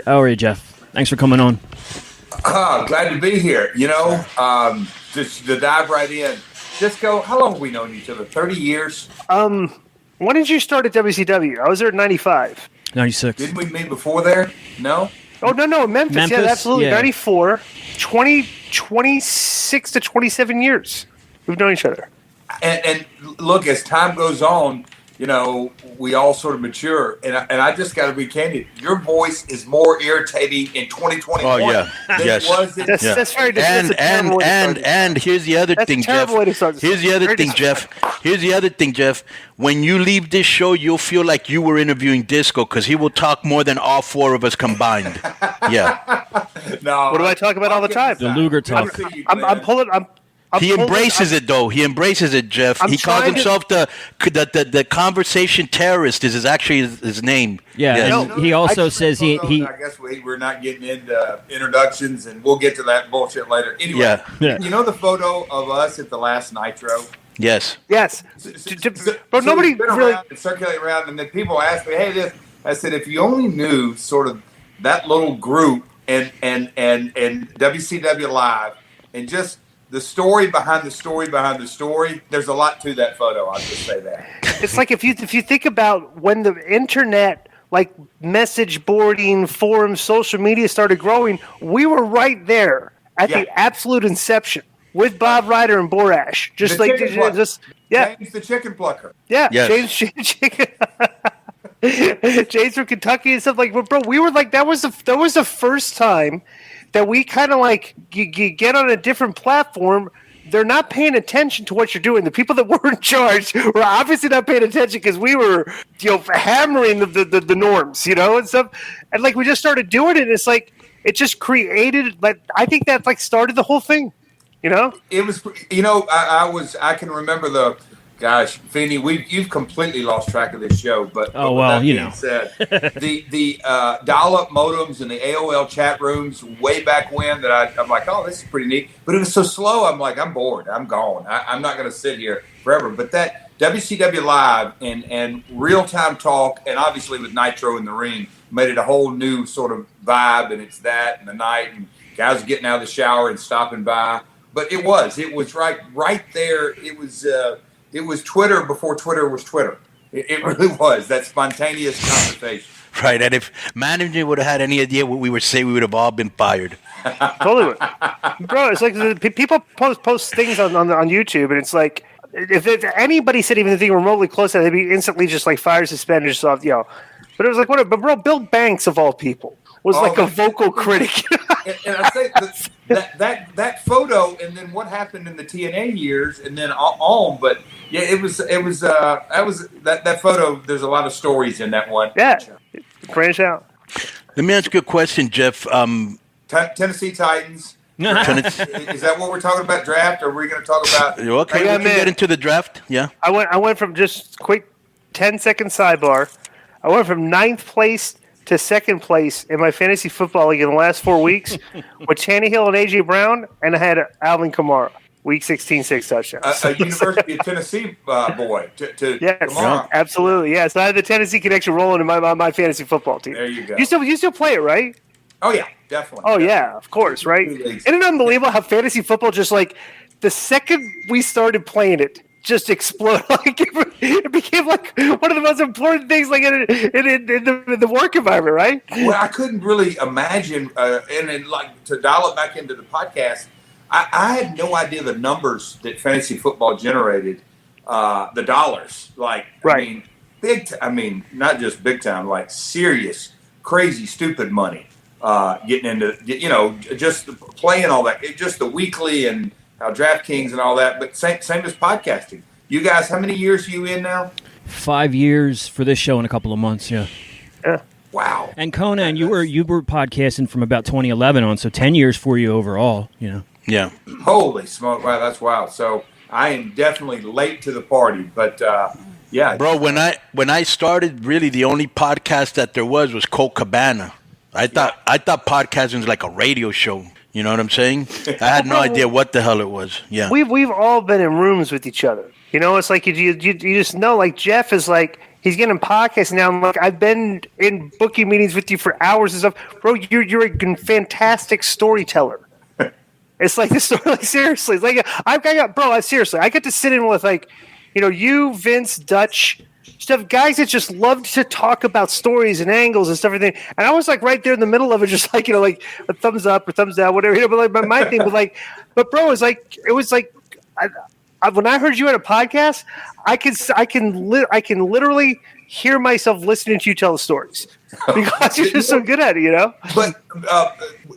How are you, Jeff? Thanks for coming on. Glad to be here. Just to dive right in. Disco, how long have we known each other? 30 years? When did you start at WCW? I was there at 95. 96. Didn't we meet before there? No? Oh, no, Memphis. Yeah, absolutely. Yeah. 94. 26 to 27 years. We've known each other. And look, as time goes on, we all sort of mature. And I just got to be candid. Your voice is more irritating in 2021 Oh yeah, than yes. it was in That's very And here's the other thing, Jeff. Here's the other thing, Jeff. When you leave this show, you'll feel like you were interviewing Disco because he will talk more than all four of us combined. Yeah. No. What do I talk about all the time? The Luger talk. I'm pulling. He embraces it, though. He embraces it, Jeff. He calls himself the conversation terrorist. Is actually his name. Yeah, Yes. and he also says he. I guess we're not getting into introductions, and we'll get to that bullshit later. Anyway, Yeah. You know the photo of us at the last Nitro? Yes. Yes. But nobody it's been really around and circulating around, and then people ask me, "Hey, this." I said, if you only knew sort of that little group and WCW Live, and just the story behind the story behind the story. There's a lot to that photo. I'll just say that. It's like if you think about when the internet, like message boarding, forums, social media started growing, we were right there at the absolute inception with Bob Ryder and Borash. James the chicken plucker. Yeah, Yes. James James from Kentucky and stuff like. But bro, we were like that was the first time that we kind of like you get on a different platform. They're not paying attention to what you're doing. The people that were in charge were obviously not paying attention because we were, hammering the norms, and stuff. And like we just started doing it. And it's like it just created. Like I think that like started the whole thing. It was. I can remember the. Gosh, Feeney, you've completely lost track of this show. But said, the dial-up modems and the AOL chat rooms way back when that I'm like, oh, this is pretty neat. But it was so slow. I'm like, I'm bored. I'm gone. I'm not going to sit here forever. But that WCW Live and real-time talk, and obviously with Nitro in the ring, made it a whole new sort of vibe. And it's that and the night and guys getting out of the shower and stopping by. But it was right there. It was Twitter before Twitter was Twitter. It really was that spontaneous conversation. Right, and if management would have had any idea what we would say, we would have all been fired. Totally, bro. It's like people post things on YouTube, and it's like if anybody said even anything remotely close to that, they'd be instantly just like fired, suspended, But it was like whatever. But bro, Bill Banks of all people was like a vocal critic. and I say that photo, and then what happened in the TNA years, and then on. But yeah, it was that photo. There's a lot of stories in that one. Yeah, branch out. Let me ask you a question, Jeff. Tennessee Titans. Is that what we're talking about? Draft? Or are we going to talk about? Okay, we can get into the draft. Yeah. I went from just quick 10-second sidebar. I went from 9th place to 2nd place in my fantasy football league in the last 4 weeks with Tannehill and A.J. Brown, and I had Alvin Kamara. Week 16, 6 touchdowns. A University of Tennessee boy. Yes, Kamara. absolutely. Yes, I had the Tennessee connection rolling in my fantasy football team. There you go. You still play it, right? Oh, yeah, definitely. Oh, yeah, of course, right? Isn't it unbelievable how fantasy football just like the second we started playing it, just explode. Like it became like one of the most important things, like in the work environment, right? Well, I couldn't really imagine, and then like to dial it back into the podcast. I had no idea the numbers that fantasy football generated, the dollars. Like, right. I mean, not just big time, like serious, crazy, stupid money. Getting into, just playing all that, just the weekly and DraftKings and all that, but same as podcasting. You guys, how many years are you in now? 5 years for this show in a couple of months, yeah. Wow. And Konnan, you were podcasting from about 2011 on, so 10 years for you overall, Yeah. Holy smoke! Wow, that's wild. So I am definitely late to the party, but yeah, bro. When I started, really the only podcast that there was Colt Cabana. I thought podcasting was like a radio show. You know what I'm saying? I had no idea what the hell it was. Yeah, we've all been in rooms with each other. It's like you just know. Like Jeff is like He's getting podcasts now. I'm like, I've been in booking meetings with you for hours and stuff, bro. You're a fantastic storyteller. It's like this story, like seriously, it's like seriously, I get to sit in with like, you, Vince, Dutch, stuff, guys that just love to talk about stories and angles and stuff, everything. And I was like right there in the middle of it, just like like a thumbs up or thumbs down, whatever. But like my thing, but bro, it was like, when I heard you had a podcast, I can literally hear myself listening to you tell the stories because you're just so good at it, But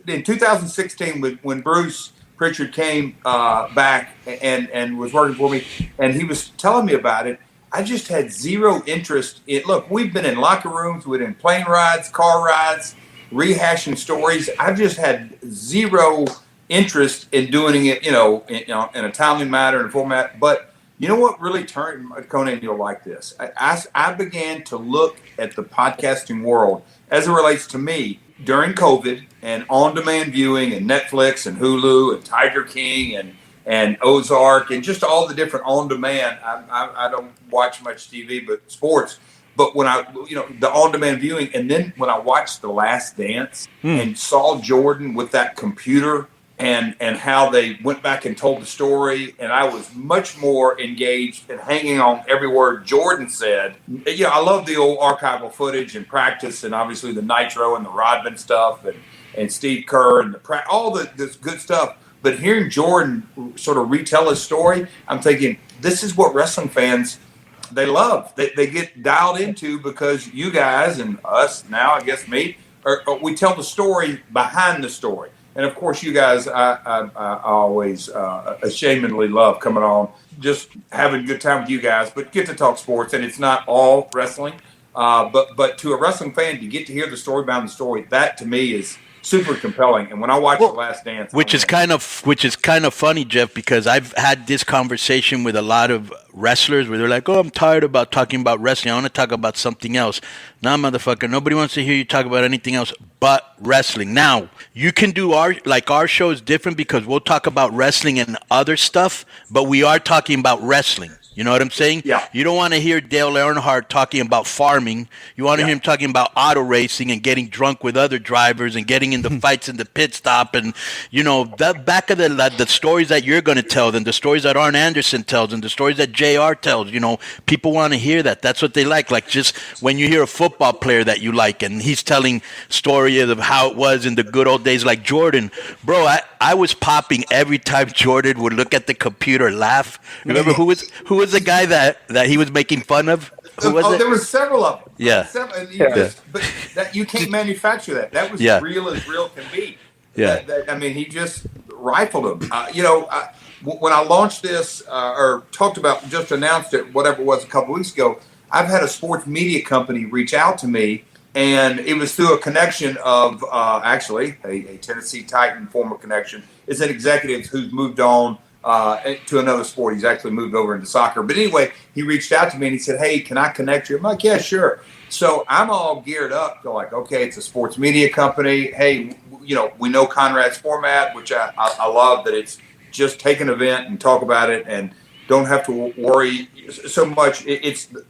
in 2016, when Bruce Pritchard came back and was working for me, and he was telling me about it, I just had zero interest in. Look, we've been in locker rooms, we've been in plane rides, car rides, rehashing stories. I've just had zero interest in doing it, in a timely manner and format. But you know what really turned, Konnan, you'll like this. I began to look at the podcasting world as it relates to me during COVID and on-demand viewing and Netflix and Hulu and Tiger King and Ozark and just all the different on-demand. I don't watch much TV, but sports. But when the on-demand viewing, and then when I watched The Last Dance and saw Jordan with that computer and how they went back and told the story, and I was much more engaged and hanging on every word Jordan said. I love the old archival footage and practice, and obviously the Nitro and the Rodman stuff, and Steve Kerr and all this good stuff. But hearing Jordan sort of retell his story, I'm thinking, this is what wrestling fans, they love. They get dialed into because you guys and us now, I guess me, we tell the story behind the story. And, of course, you guys, I always ashamedly love coming on, just having a good time with you guys, but get to talk sports. And it's not all wrestling. But to a wrestling fan, to get to hear the story behind the story, that to me is super compelling. And when I watch The Last Dance, which is kind of funny, Jeff, because I've had this conversation with a lot of wrestlers where they're like, "Oh, I'm tired about talking about wrestling. I want to talk about something else." Nah, motherfucker, nobody wants to hear you talk about anything else but wrestling. Now, you can do our show is different because we'll talk about wrestling and other stuff, but we are talking about wrestling. You know what I'm saying? Yeah. You don't want to hear Dale Earnhardt talking about farming. You want to hear him talking about auto racing and getting drunk with other drivers and getting into fights in the pit stop. And, the back of the stories that you're going to tell and the stories that Arn Anderson tells and the stories that JR tells, people want to hear that. That's what they like. Like just when you hear a football player that you like and he's telling stories of how it was in the good old days like Jordan. Bro, I was popping every time Jordan would look at the computer, laugh. Remember who was the guy that he was making fun of? Who was it? There were several of them. Yeah. But that you can't manufacture that. That was real as real can be. Yeah. He just rifled them. When I launched this or talked about, just announced it, whatever it was, a couple weeks ago, I've had a sports media company reach out to me, and it was through a connection of actually a Tennessee Titan former connection. It's an executive who's moved on to another sport. He's actually moved over into soccer. But anyway, he reached out to me and he said, "Hey, can I connect you?" I'm like, "Yeah, sure." So I'm all geared up to like, okay, it's a sports media company. Hey, we know Conrad's format, which I love that it's just take an event and talk about it and don't have to worry so much.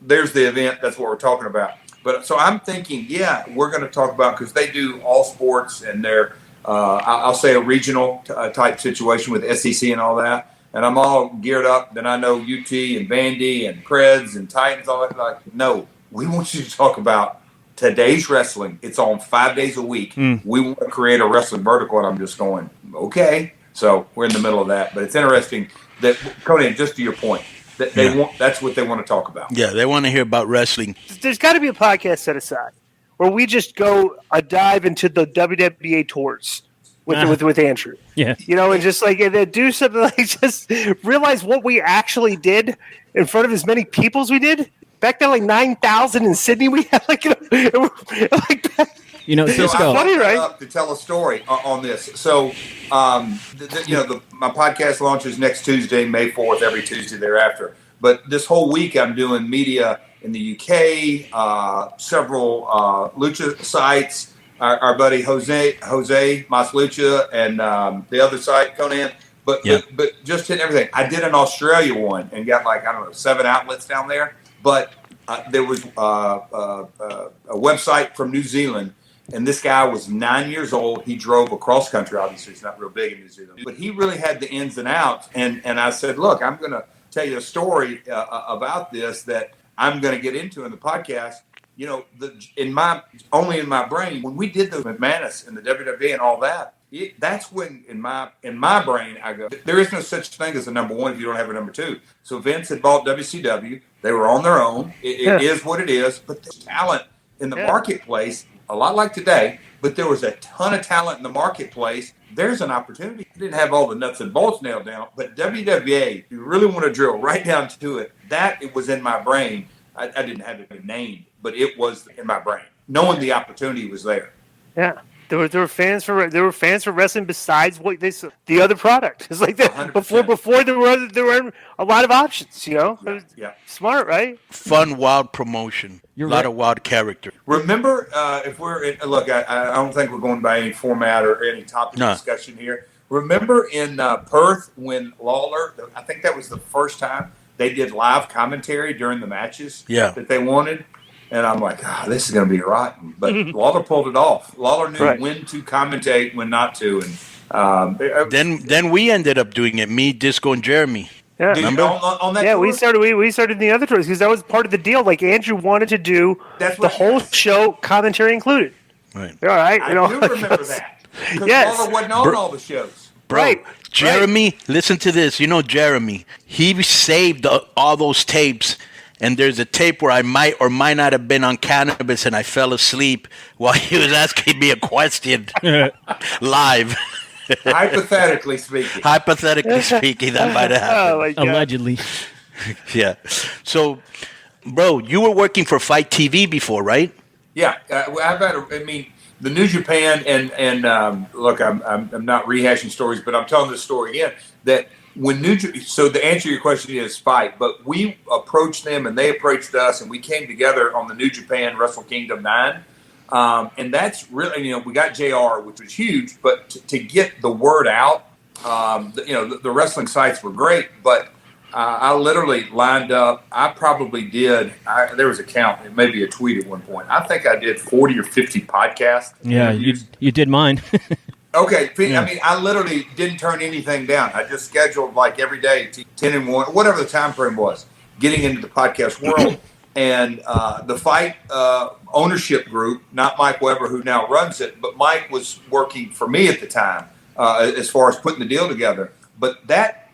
There's the event. That's what we're talking about. But so I'm thinking, yeah, we're going to talk about, because they do all sports and they're, I'll say a regional type situation with SEC and all that. And I'm all geared up. Then I know UT and Vandy and Preds and Titans, all that. Like, no, we want you to talk about today's wrestling. It's on 5 days a week. We want to create a wrestling vertical. And I'm just going, okay. So we're in the middle of that. But it's interesting that, Konnan, just to your point, that that's what they want to talk about. Yeah, they want to hear about wrestling. There's got to be a podcast set aside where we just go a dive into the WWA tours with Andrew. Yeah. And just like and do something like just realize what we actually did in front of as many people as we did. Back then, like 9,000 in Sydney, we had Cisco, funny, right? To tell a story on this. So, my podcast launches next Tuesday, May 4th, every Tuesday thereafter. But this whole week, I'm doing media in the UK, several lucha sites. Our buddy Jose Maslucha, and the other site, Konnan. But just hitting everything. I did an Australia one and got 7 outlets down there. But there was a website from New Zealand, and this guy was 9 years old. He drove across country. Obviously, it's not real big in New Zealand, but he really had the ins and outs. And I said, look, I'm going to tell you a story about this that I'm going to get into in the podcast. You know, in my brain, when we did the McManus and the WWE and all that, that's when in my brain I go, there is no such thing as a number one if you don't have a number two. So Vince had bought WCW. They were on their own. It is what it is. But there's talent in the marketplace, a lot like today, but there was a ton of talent in the marketplace. There's an opportunity. I didn't have all the nuts and bolts nailed down, but WWA, if you really want to drill right down to it, it was in my brain. I didn't have it named, but it was in my brain, knowing the opportunity was there. Yeah. There were fans for wrestling besides what the other product. It's like that 100%. Before there were a lot of options. You know, smart, right? Fun, wild promotion. You're a lot of wild character. Remember, if we're look, I don't think we're going by any format or any topic discussion here. Remember in Perth when Lawler, I think that was the first time they did live commentary during the matches that they wanted. And I'm like, this is going to be rotten. But Lawler pulled it off. Lawler knew when to commentate, when not to. And then we ended up doing it. Me, Disco, and Jeremy. Yeah, remember on that? Yeah, tour? we started the other tours because that was part of the deal. Like Andrew wanted to do the whole show, commentary included. Right. All right. I do remember that. Because Lawler wasn't on all the shows. Bro, Jeremy, listen to this. You know Jeremy. He saved all those tapes. And there's a tape where I might or might not have been on cannabis and I fell asleep while he was asking me a question live. Hypothetically speaking. That might have happened. Allegedly. Yeah. So, bro, you were working for Fight TV before, right? Yeah. The New Japan and look, I'm not rehashing stories, but I'm telling this story again that so the answer to your question is Fight, but we approached them and they approached us and we came together on the New Japan Wrestle Kingdom 9. And that's really, we got JR, which was huge, but to get the word out, the wrestling sites were great, but I literally lined up. I probably did. There was a count, maybe a tweet at one point. I think I did 40 or 50 podcasts. Yeah, you did mine. Okay, I literally didn't turn anything down. I just scheduled like every day, 10 and 1, whatever the time frame was, getting into the podcast world. And the Fight ownership group, not Mike Weber, who now runs it, but Mike was working for me at the time as far as putting the deal together. But that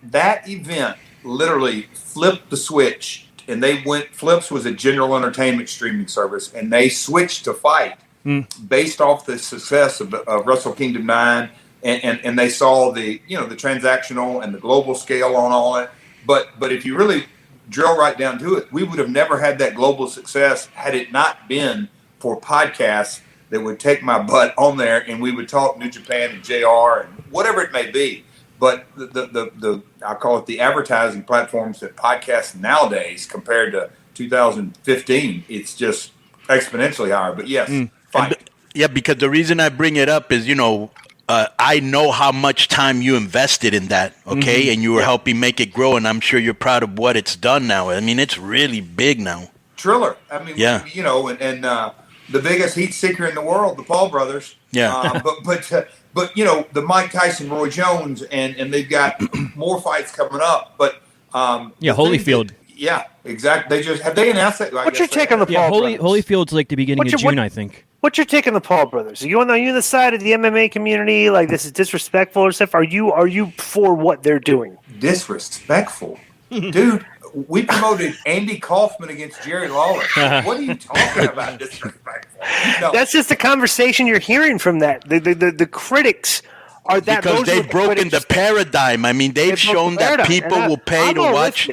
event literally flipped the switch, and Flips was a general entertainment streaming service, and they switched to Fight. Based off the success of Wrestle Kingdom 9, and they saw the transactional and the global scale on all it. But if you really drill right down to it, we would have never had that global success had it not been for podcasts that would take my butt on there and we would talk New Japan and JR and whatever it may be. But the I call it the advertising platforms that podcasts nowadays compared to 2015, it's just exponentially higher. But yes. Yeah, because the reason I bring it up is, I know how much time you invested in that, okay? And you were helping make it grow, and I'm sure you're proud of what it's done now. I mean, it's really big now. Triller. I mean, and the biggest heat seeker in the world, the Paul brothers. Yeah. But the Mike Tyson, Roy Jones, and they've got more fights coming up. But Holyfield. Yeah, exactly. Have they announced that? What's your take on the Paul brothers? Holyfield's like the beginning of June, I think. What's your take on the Paul brothers? Are you on the side of the MMA community? Like this is disrespectful or stuff? Are you for what they're doing? Disrespectful, dude. We promoted Andy Kaufman against Jerry Lawler. What are you talking about? Disrespectful. No. That's just the conversation you're hearing from that. The critics are that because they've broken the paradigm. I mean, they've shown that people will pay to watch.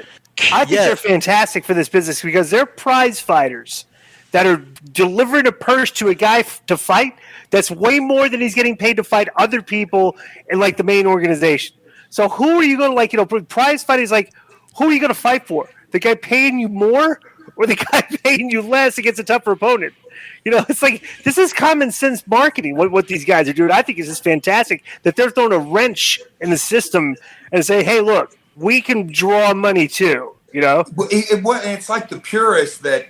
I think they're fantastic for this business because they're prize fighters that are delivering a purse to a guy to fight that's way more than he's getting paid to fight other people in like the main organization. So who are you going to prize fight is like, who are you going to fight for? The guy paying you more or the guy paying you less against a tougher opponent? It's like this is common sense marketing, what these guys are doing. I think it's just fantastic that they're throwing a wrench in the system and say, hey, look, we can draw money too. You know, it's like the purists that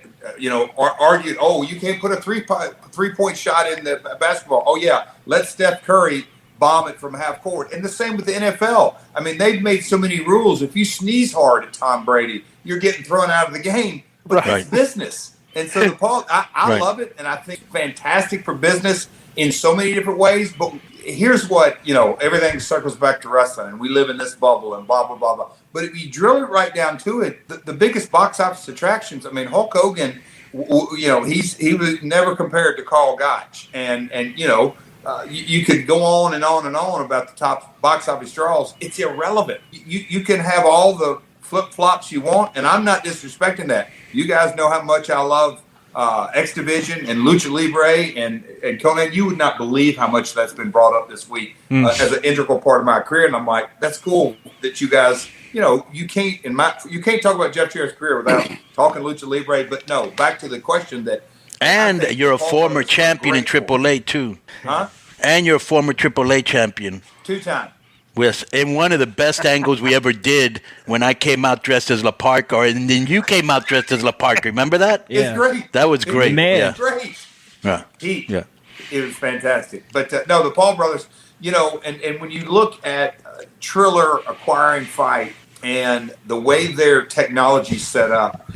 argued, oh, you can't put a 3-point shot in the basketball. Oh yeah, let Steph Curry bomb it from half court. And the same with the NFL. I mean, they've made so many rules. If you sneeze hard at Tom Brady, you're getting thrown out of the game. But it's business. And so I love it, and I think fantastic for business in so many different ways. But here's what, everything circles back to wrestling, and we live in this bubble and blah, blah, blah, blah. But if you drill it right down to it, the biggest box office attractions, I mean, Hulk Hogan, he was never compared to Carl Gotch. And you could go on and on and on about the top box office draws. It's irrelevant. You can have all the flip-flops you want, and I'm not disrespecting that. You guys know how much I love X Division and Lucha Libre and Konnan. You would not believe how much that's been brought up this week as an integral part of my career. And I'm like, that's cool that you guys, you can't talk about Jeff Jarrett's career without talking Lucha Libre. But no, back to the question that. And you're a former champion in AAA too. Huh? And you're a former AAA champion. 2-time. In one of the best angles we ever did when I came out dressed as La Parka, and then you came out dressed as La Parka. Remember that? Yeah. It's great. That was great. It's great. Yeah. It was fantastic. But no, the Paul brothers, and when you look at Triller acquiring Fight and the way their technology's set up,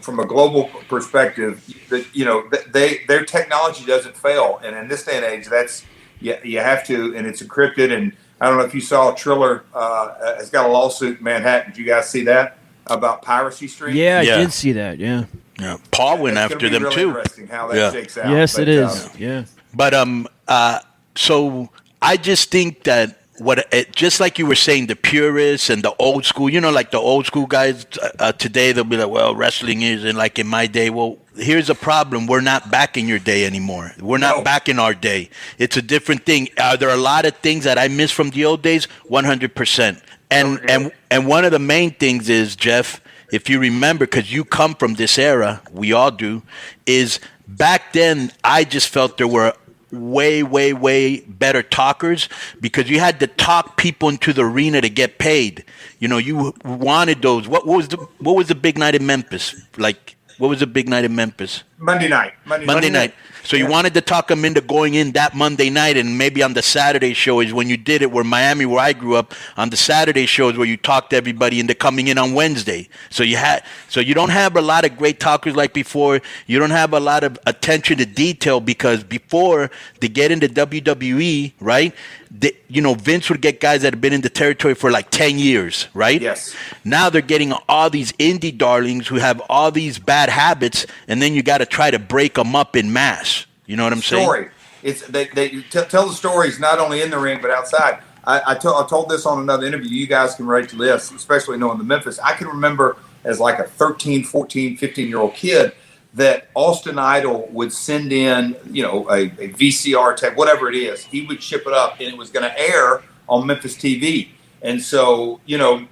from a global perspective, their technology doesn't fail. And in this day and age, that's you have to, and it's encrypted. And I don't know if you saw Triller has got a lawsuit in Manhattan. Did you guys see that about piracy streams? Yeah, I did see that. Yeah. Paul went after them really too. Interesting how that shakes out. Yes, it is. Yeah. But so I just think that just like you were saying, the purists and the old school, like the old school guys today, they'll be like, well, wrestling isn't like in my day. Well, here's a problem. We're not back in your day anymore. We're not back in our day. It's a different thing. Are there a lot of things that I miss from the old days? 100%. And one of the main things is, Jeff, if you remember, because you come from this era, we all do, is back then I just felt there were way, way, way better talkers because you had to talk people into the arena to get paid. You wanted those. What was the big night in Memphis? Like, what was the big night in Memphis? Monday night. Monday night. So you wanted to talk them into going in that Monday night, and maybe on the Saturday show is when you did it. Where Miami, where I grew up, on the Saturday shows where you talked everybody into coming in on Wednesday. So you don't have a lot of great talkers like before. You don't have a lot of attention to detail because before to get into WWE, right? Vince would get guys that have been in the territory for like 10 years, right? Yes. Now they're getting all these indie darlings who have all these bad habits, and then you got to try to break them up in mass. You know what I'm saying? It's they tell the stories not only in the ring but outside. I told this on another interview. You guys can relate to this, especially knowing the Memphis. I can remember as like a 13, 14, 15-year-old kid that Austin Idol would send in, a VCR tape, whatever it is. He would ship it up, and it was going to air on Memphis TV. And so,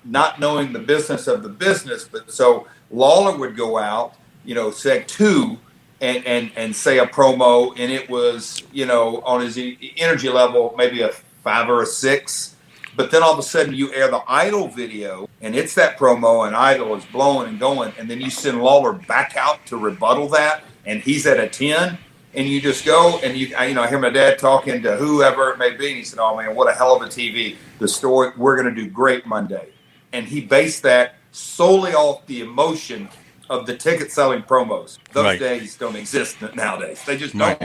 not knowing the business of the business, but so Lawler would go out, seg 2, and say a promo, and it was, on his energy level, maybe a 5 or a 6. But then all of a sudden you air the Idol video, and it's that promo, and Idol is blowing and going, and then you send Lawler back out to rebuttal that, and he's at a 10, and you just go, and I hear my dad talking to whoever it may be, and he said, oh man, what a hell of a TV. The story, we're going to do great Monday. And he based that solely off the emotion of the ticket selling promos. Those days don't exist nowadays. They just don't.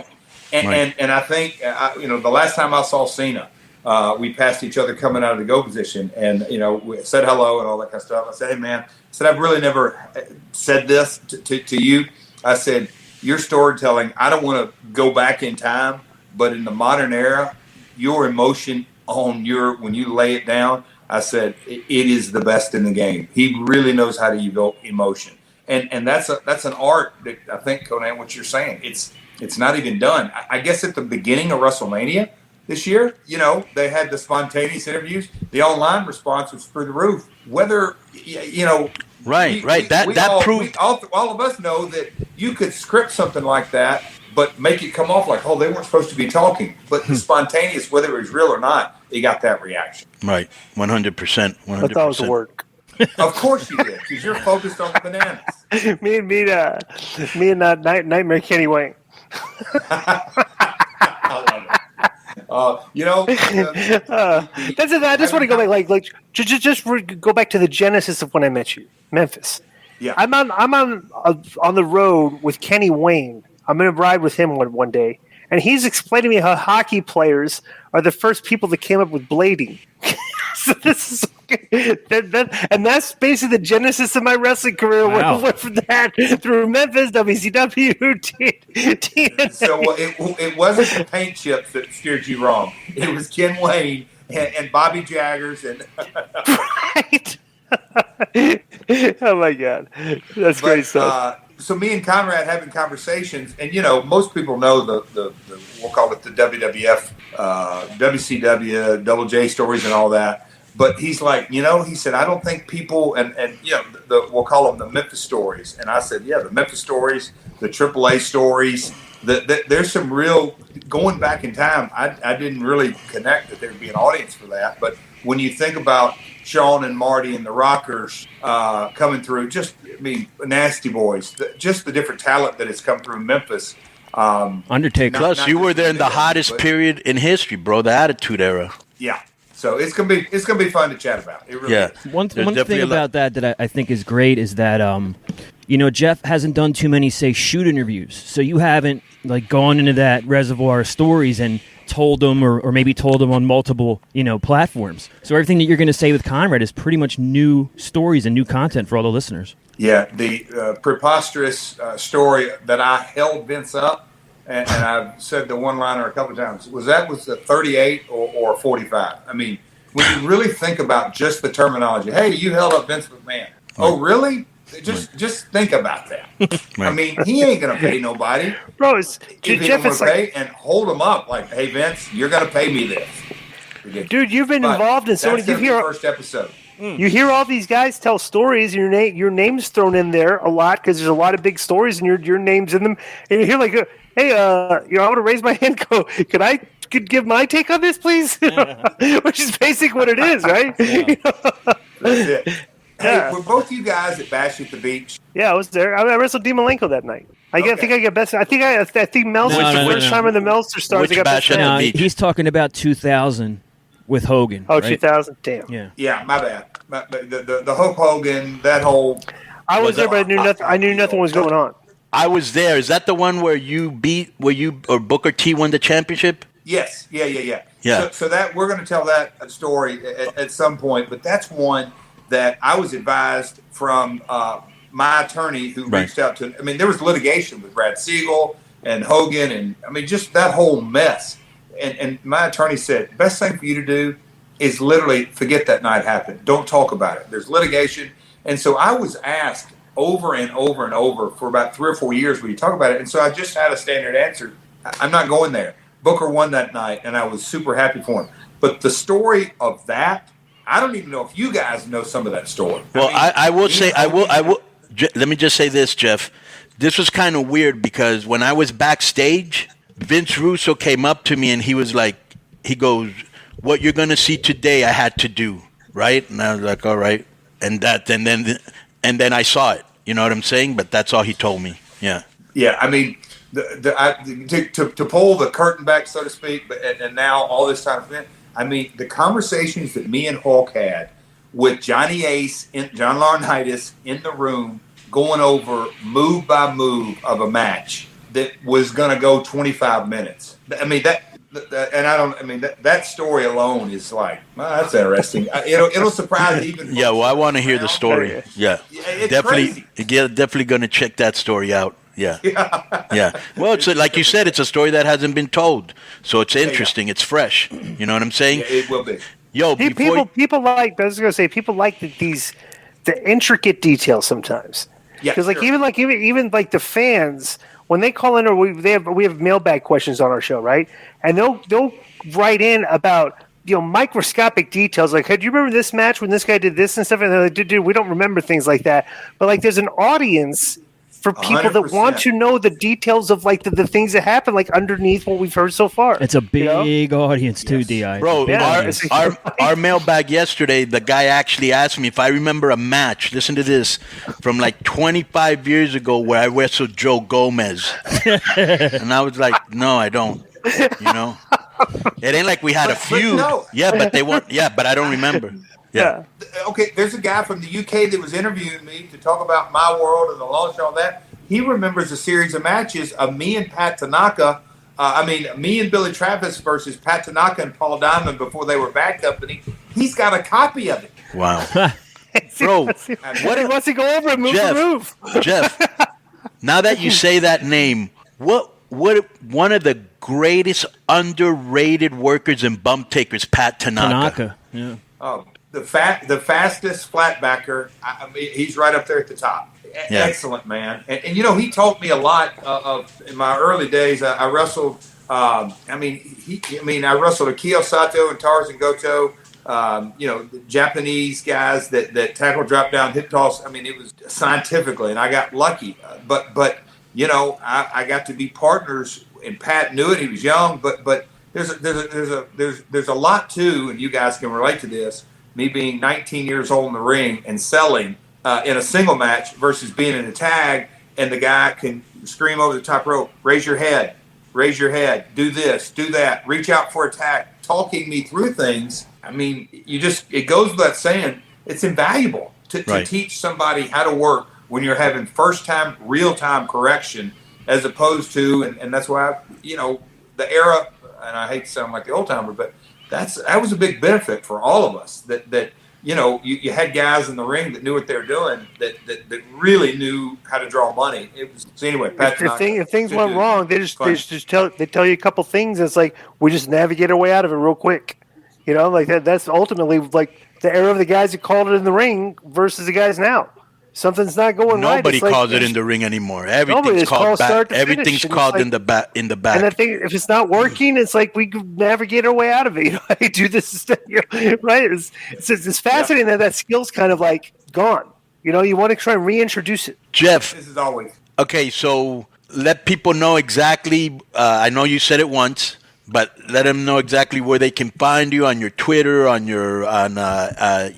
And I think, the last time I saw Cena, we passed each other coming out of the go position, and we said hello and all that kind of stuff. I said, "Hey man," I said, "I've really never said this to you." I said, "Your storytelling, I don't want to go back in time, but in the modern era, your emotion when you lay it down," I said, "it is the best in the game." He really knows how to evoke emotion, and that's an art that I think, Konnan, what you're saying, it's not even done. I guess at the beginning of WrestleMania this year, they had the spontaneous interviews. The online response was through the roof. Whether, That proved. All of us know that you could script something like that, but make it come off like, oh, they weren't supposed to be talking. But the spontaneous, whether it was real or not, they got that reaction. Right, 100%. I thought it was work. Of course you did, because you're focused on the bananas. me and Nightmare Kenny Wayne. I love it. That's it. I just want to go back, just go back to the genesis of when I met you, Memphis. Yeah, I'm on the road with Kenny Wayne. I'm going to ride with him one day, and he's explaining to me how hockey players are the first people that came up with blading. So this is and that's basically the genesis of my wrestling career. Wow. Went from that through Memphis, WCW, TNA. So it wasn't the paint chips that steered you wrong. It was Ken Wayne and Bobby Jaggers and Right. Oh my God, that's great stuff. So me and Conrad having conversations, and most people know the we'll call it the WWF, WCW, Double J stories and all that. But he's like, he said, I don't think people, and we'll call them the Memphis stories. And I said, yeah, the Memphis stories, the AAA stories, there's some real, going back in time, I didn't really connect that there'd be an audience for that. But when you think about Sean and Marty and the Rockers coming through, Nasty Boys, just the different talent that has come through Memphis. Undertaker. Plus, you were there in the hottest period in history, bro, the Attitude Era. Yeah. So it's gonna be fun to chat about. It really is. One thing about that I think is great is that Jeff hasn't done too many shoot interviews, so you haven't gone into that reservoir of stories and told them or maybe told them on multiple platforms. So everything that you're going to say with Conrad is pretty much new stories and new content for all the listeners. Yeah, the preposterous story that I held Vince up. And I've said the one-liner a couple of times. Was the 38 or 45? I mean, when you really think about just the terminology, hey, you held up Vince McMahon. Right. Oh, really? Just think about that. Right. I mean, he ain't going to pay nobody. Bro, Jeff is and hold him up like, hey, Vince, you're going to pay me this. Ridiculous. Dude, you've been involved in so many. First episode. You hear all these guys tell stories, and your name's thrown in there a lot because there's a lot of big stories, and your name's in them. And you hear hey, I want to raise my hand. Go, could give my take on this, please? Which is basically what it is, right? That's it. Hey, were both you guys at Bash at the Beach? Yeah, I was there. I wrestled Dean Malenko that night. I think I get best. I think Meltzer was the first time in the Meltzer stars. Which Bash at the Beach? He's talking about 2000 with Hogan. Oh, right? 2000. Damn. Yeah, my bad. The Hulk Hogan, that whole. I was there, but I knew nothing was going on. I was there. Is that the one where Booker T won the championship? Yes. Yeah. So that we're going to tell that story at some point, but that's one that I was advised from my attorney who reached out to. I mean, there was litigation with Brad Siegel and Hogan, and I mean, just that whole mess. And my attorney said, best thing for you to do is literally forget that night happened. Don't talk about it. There's litigation. And so I was asked over and over and over for about 3 or 4 years when you talk about it. And so I just had a standard answer. I'm not going there. Booker won that night, and I was super happy for him. But the story of that, I don't even know if you guys know some of that story. Well, I will say, I will. Let me just say this, Jeff. This was kind of weird because when I was backstage, Vince Russo came up to me and he was like, he goes, what you're going to see today, I had to do. Right. And I was like, all right. And then I saw it. You know what I'm saying? But that's all he told me. Yeah. Yeah. I mean, to pull the curtain back, so to speak, and now all this time, I mean, the conversations that me and Hulk had with Johnny Ace and John Laurinaitis in the room going over move by move of a match that was going to go 25 minutes. I mean, that story alone is like, well, that's interesting. It'll surprise even. Yeah, well, I want to hear the story. Yeah, it's definitely. Crazy. Yeah, definitely going to check that story out. Yeah. Yeah. Well, it's like you said, it's a story that hasn't been told, so it's interesting. It's fresh. You know what I'm saying? Yeah, it will be. Yo, people like. I was going to say, people like the intricate details sometimes. Yeah, because even the fans, when they call in, or we have mailbag questions on our show, right? And they'll write in about microscopic details, like, hey, do you remember this match when this guy did this and stuff? And they're like, dude, we don't remember things like that. But like, there's an audience for people 100%. That want to know the details of like the things that happen like underneath what we've heard so far. It's a big audience too, Di. Bro, our mailbag yesterday, the guy actually asked me if I remember a match. Listen to this, from like 25 years ago where I wrestled Joe Gomez, and I was like, no, I don't. You know, it ain't like we had a feud. No. Yeah, but they weren't. Yeah, but I don't remember. Yeah. Okay, there's a guy from the UK that was interviewing me to talk about my world and the launch and all that. He remembers a series of matches of me and Pat Tanaka. Me and Billy Travis versus Pat Tanaka and Paul Diamond before they were Bad Company. He's got a copy of it. Wow. Bro, what's he go over and move the roof? Jeff, now that you say that name, what one of the greatest underrated workers and bump takers, Pat Tanaka. Yeah. Oh, the fastest flatbacker. I mean, he's right up there at the top. Yeah. Excellent, man. And he taught me a lot of in my early days. I wrestled. I wrestled Akio Sato and Tarzan Goto. The Japanese guys that tackle, drop down, hip toss. I mean, it was scientifically, and I got lucky. But I got to be partners, and Pat knew it. He was young, but there's a lot too, and you guys can relate to this. Me being 19 years old in the ring and selling in a single match versus being in a tag, and the guy can scream over the top rope, raise your head, do this, do that, reach out for a tag, talking me through things. I mean, it goes without saying, it's invaluable to teach somebody how to work when you're having first-time, real-time correction, as opposed to, and that's why, the era, and I hate to sound like the old-timer, but that was a big benefit for all of us, that you had guys in the ring that knew what they were doing, that really knew how to draw money. So anyway, Pat, if things went wrong, they tell you a couple things. And it's like we just navigate our way out of it real quick. Like that's ultimately like the era of the guys that called it in the ring versus the guys now. Something's not going right. Nobody calls it in the ring anymore. Everything's called back. Everything's called in the back. And I think if it's not working, it's like we navigate our way out of it. I do this, right? It's fascinating that skill's kind of like gone. You want to try and reintroduce it. Jeff, this is always okay. So let people know exactly. I know you said it once, but let them know exactly where they can find you on your Twitter, on your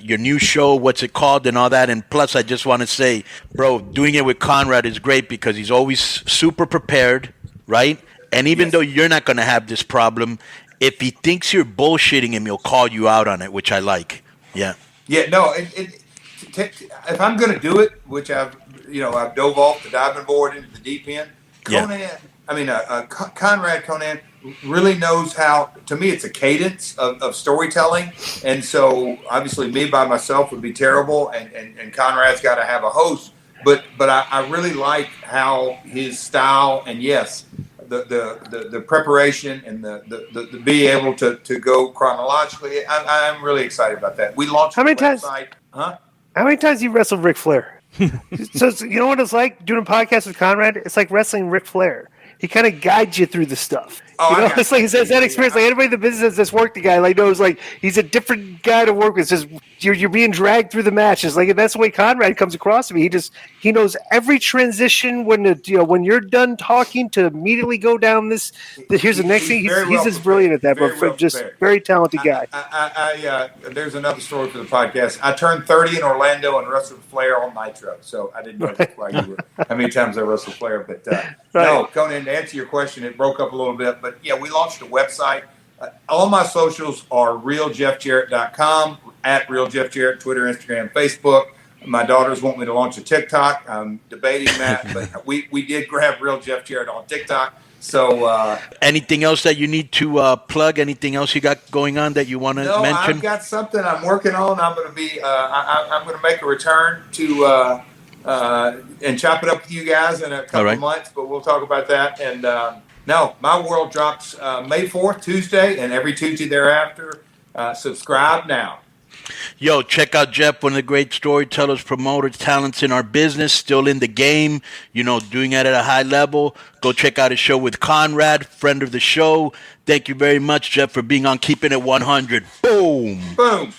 new show, what's it called, and all that. And plus, I just want to say, bro, doing it with Conrad is great because he's always super prepared, right? And even though you're not going to have this problem, if he thinks you're bullshitting him, he'll call you out on it, which I like. Yeah. Yeah. No. If I'm going to do it, which I've dove off the diving board into the deep end. Konnan really knows how. To me, it's a cadence of storytelling, and so obviously me by myself would be terrible, and Conrad's got to have a host. But I really like how his style, and yes, the preparation and the be able to go chronologically. I'm really excited about that. We launched how many times? How many times you wrestled Ric Flair? So you know what it's like doing a podcast with Conrad? It's like wrestling Ric Flair. He kind of guides you through the stuff. It's like that experience. Like anybody in the business that's worked the guy, like knows, like he's a different guy to work with. It's just you're being dragged through the matches. Like that's the way Conrad comes across to me. He knows every transition when you're done talking to immediately go down this. Here's the next thing. He's just brilliant at that. But just very talented guy. There's another story for the podcast. I turned 30 in Orlando and wrestled Flair on Nitro, so I didn't know how many times I wrestled Flair. But no, Konnan, to answer your question, it broke up a little bit. But yeah, we launched a website. All my socials are realjeffjarrett.com, at realjeffjarrett, Twitter, Instagram, Facebook. My daughters want me to launch a TikTok. I'm debating that, but we did grab Real Jeff Jarrett on TikTok. So anything else that you need to plug? Anything else you got going on that you want to mention? I've got something I'm working on. I'm going to be I'm going to make a return to and chop it up with you guys in a couple of months, but we'll talk about that. And no, my world drops May 4th, Tuesday, and every Tuesday thereafter. Subscribe now. Yo, check out Jeff, one of the great storytellers, promoters, talents in our business, still in the game, doing it at a high level. Go check out his show with Conrad, friend of the show. Thank you very much, Jeff, for being on Keeping It 100. Boom. Boom.